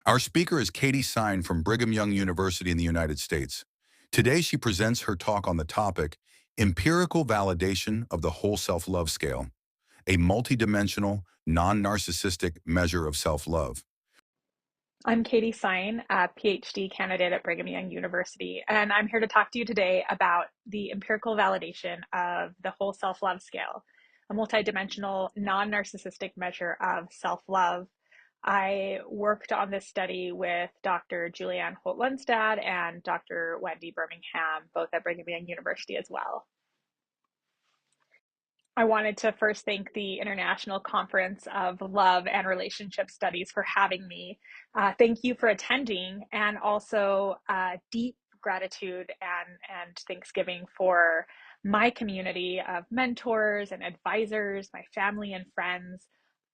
Our speaker is Katy Sine from Brigham Young University in the United States. Today, she presents her talk on the topic, Empirical Validation of the Whole Self-Love Scale, a multidimensional, non-narcissistic measure of self-love. I'm Katy Sine, a PhD candidate at Brigham Young University, and I'm here to talk to you today about the empirical validation of the whole self-love scale, a multidimensional, non-narcissistic measure of self-love. I worked on this study with Dr. Julianne Holt-Lunstad and Dr. Wendy Birmingham, both at Brigham Young University as well. I wanted to first thank the International Conference of Love and Relationship Studies for having me. Thank you for attending, and also deep gratitude and thanksgiving for my community of mentors and advisors, my family and friends,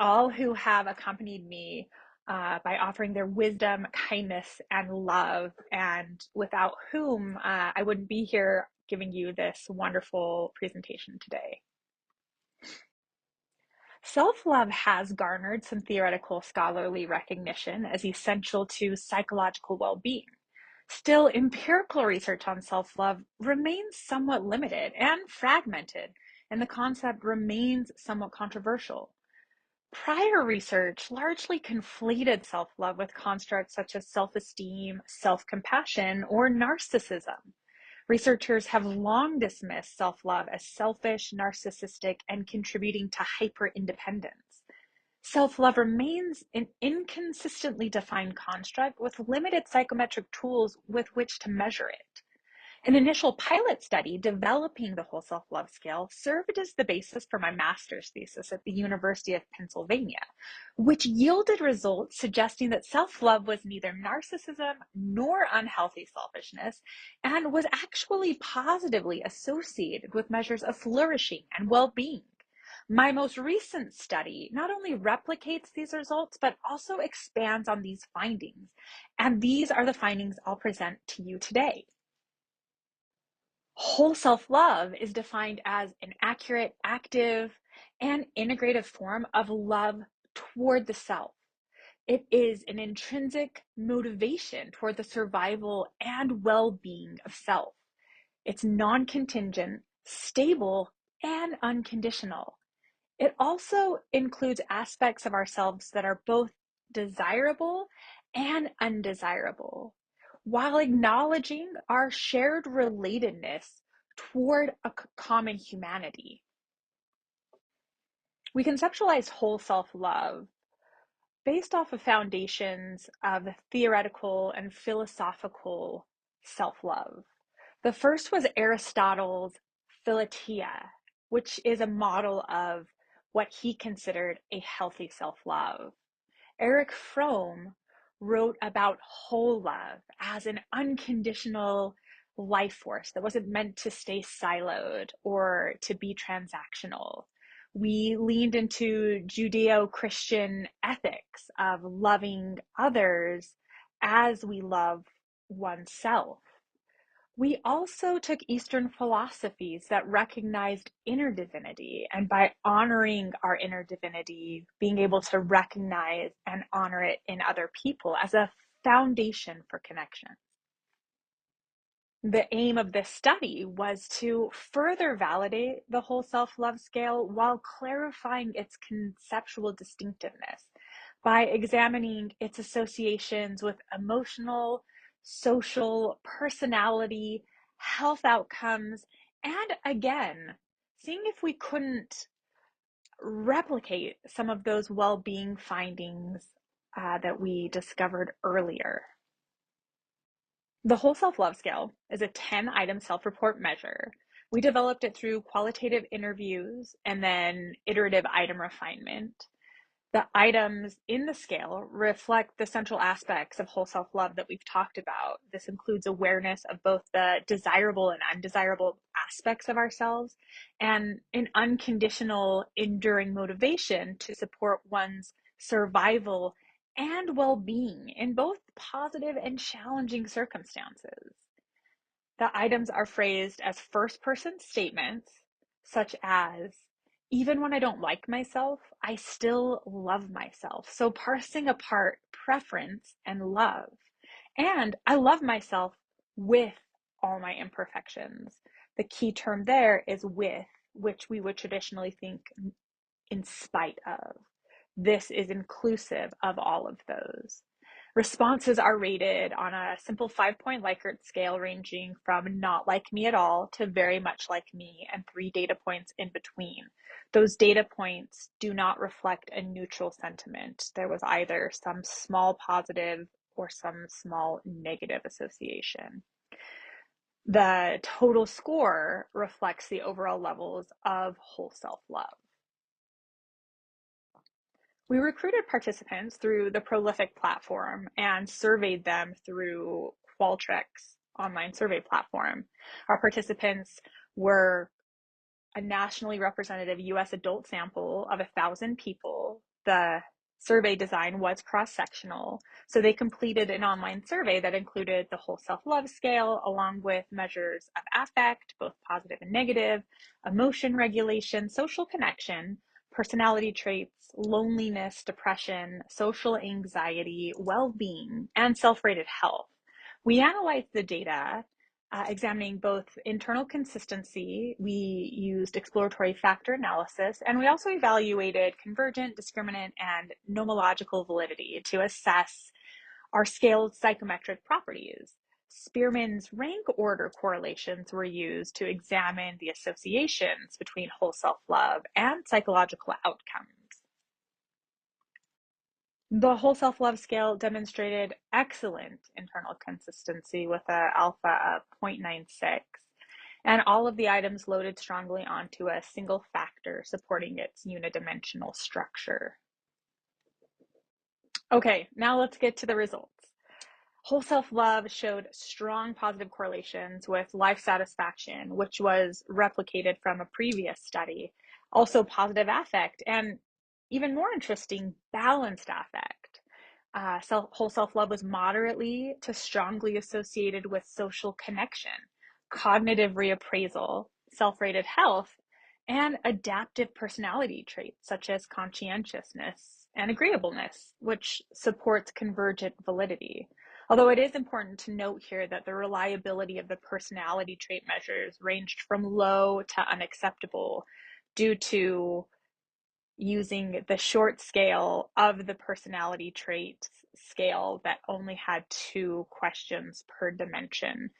all who have accompanied me by offering their wisdom, kindness, and love, and without whom I wouldn't be here giving you this wonderful presentation today. Self-love has garnered some theoretical scholarly recognition as essential to psychological well-being. Still, empirical research on self-love remains somewhat limited and fragmented, and the concept remains somewhat controversial. Prior research largely conflated self-love with constructs such as self-esteem, self-compassion, or narcissism. Researchers have long dismissed self-love as selfish, narcissistic, and contributing to hyper-independence. Self-love remains an inconsistently defined construct with limited psychometric tools with which to measure it. An initial pilot study developing the whole self-love scale served as the basis for my master's thesis at the University of Pennsylvania, which yielded results suggesting that self-love was neither narcissism nor unhealthy selfishness, and was actually positively associated with measures of flourishing and well-being. My most recent study not only replicates these results, but also expands on these findings. And these are the findings I'll present to you today. Whole self-love is defined as an accurate, active, and integrative form of love toward the self. It is an intrinsic motivation toward the survival and well-being of self. It's non-contingent, stable, and unconditional. It also includes aspects of ourselves that are both desirable and undesirable, while acknowledging our shared relatedness toward a common humanity. We conceptualize whole self-love based off of foundations of theoretical and philosophical self-love. The first was Aristotle's Philotia, which is a model of what he considered a healthy self-love. Erich Fromm wrote about whole love as an unconditional life force that wasn't meant to stay siloed or to be transactional. We leaned into Judeo-Christian ethics of loving others as we love oneself. We also took Eastern philosophies that recognized inner divinity, and by honoring our inner divinity, being able to recognize and honor it in other people as a foundation for connection. The aim of this study was to further validate the whole self-love scale while clarifying its conceptual distinctiveness by examining its associations with emotional, social, personality, health outcomes, and again, seeing if we couldn't replicate some of those well-being findings that we discovered earlier. The whole self-love scale is a 10-item self-report measure. We developed it through qualitative interviews and then iterative item refinement. The items in the scale reflect the central aspects of whole self-love that we've talked about. This includes awareness of both the desirable and undesirable aspects of ourselves, and an unconditional, enduring motivation to support one's survival and well-being in both positive and challenging circumstances. The items are phrased as first-person statements, such as, even when I don't like myself, I still love myself. So parsing apart preference and love. And I love myself with all my imperfections. The key term there is with, which we would traditionally think in spite of. This is inclusive of all of those. Responses are rated on a simple 5-point Likert scale ranging from not like me at all to very much like me and 3 data points in between. Those data points do not reflect a neutral sentiment. There was either some small positive or some small negative association. The total score reflects the overall levels of whole self-love. We recruited participants through the Prolific platform and surveyed them through Qualtrics online survey platform. Our participants were a nationally representative US adult sample of 1,000 people. The survey design was cross-sectional, so they completed an online survey that included the whole self-love scale along with measures of affect, both positive and negative, emotion regulation, social connection, personality traits, loneliness, depression, social anxiety, well-being, and self-rated health. We analyzed the data examining both internal consistency. We used exploratory factor analysis, and we also evaluated convergent, discriminant, and nomological validity to assess our scaled psychometric properties. Spearman's rank order correlations were used to examine the associations between whole self-love and psychological outcomes. The whole self-love scale demonstrated excellent internal consistency with an alpha of 0.96, and all of the items loaded strongly onto a single factor supporting its unidimensional structure. Okay, now let's get to the results. Whole self-love showed strong positive correlations with life satisfaction, which was replicated from a previous study. Also positive affect, and even more interesting, balanced affect. Whole self-love was moderately to strongly associated with social connection, cognitive reappraisal, self-rated health, and adaptive personality traits such as conscientiousness and agreeableness, which supports convergent validity. Although it is important to note here that the reliability of the personality trait measures ranged from low to unacceptable due to using the short scale of the personality trait scale that only had 2 questions per dimension.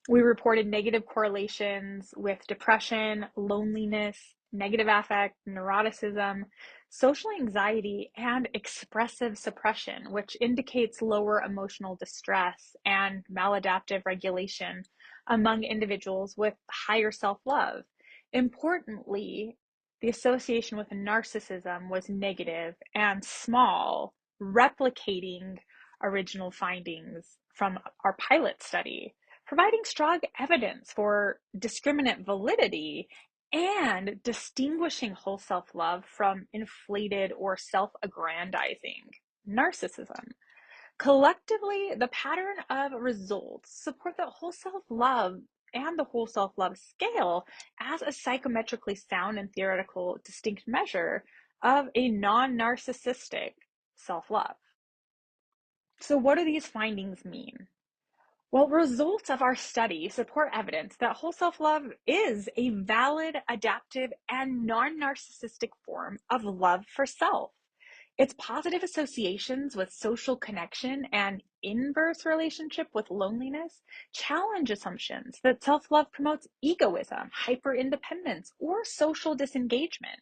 We reported negative correlations with depression, loneliness, negative affect, neuroticism, social anxiety, and expressive suppression, which indicates lower emotional distress and maladaptive regulation among individuals with higher self-love. Importantly, the association with narcissism was negative and small, replicating original findings from our pilot study, providing strong evidence for discriminant validity and distinguishing whole self-love from inflated or self-aggrandizing narcissism. Collectively, the pattern of results support that whole self-love and the whole self-love scale as a psychometrically sound and theoretical distinct measure of a non-narcissistic self-love. So what do these findings mean? Well, results of our study support evidence that whole self-love is a valid, adaptive, and non-narcissistic form of love for self. Its positive associations with social connection and inverse relationship with loneliness challenge assumptions that self-love promotes egoism, hyper-independence, or social disengagement.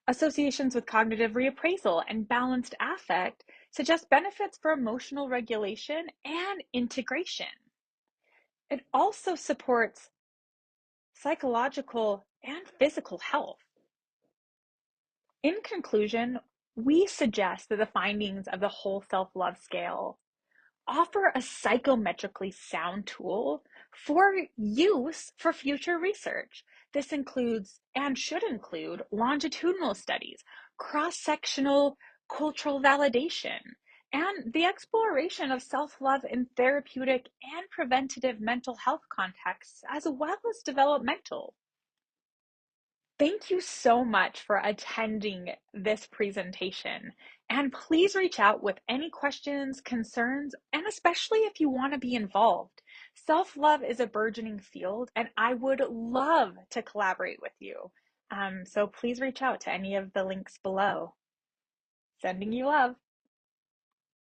Associations with cognitive reappraisal and balanced affect suggest benefits for emotional regulation and integration. It also supports psychological and physical health. In conclusion, we suggest that the findings of the whole self-love scale offer a psychometrically sound tool for use for future research. This includes and should include longitudinal studies, cross-sectional cultural validation, and the exploration of self-love in therapeutic and preventative mental health contexts, as well as developmental. Thank you so much for attending this presentation. And please reach out with any questions, concerns, and especially if you want to be involved. Self love is a burgeoning field, and I would love to collaborate with you. So please reach out to any of the links below. Sending you love.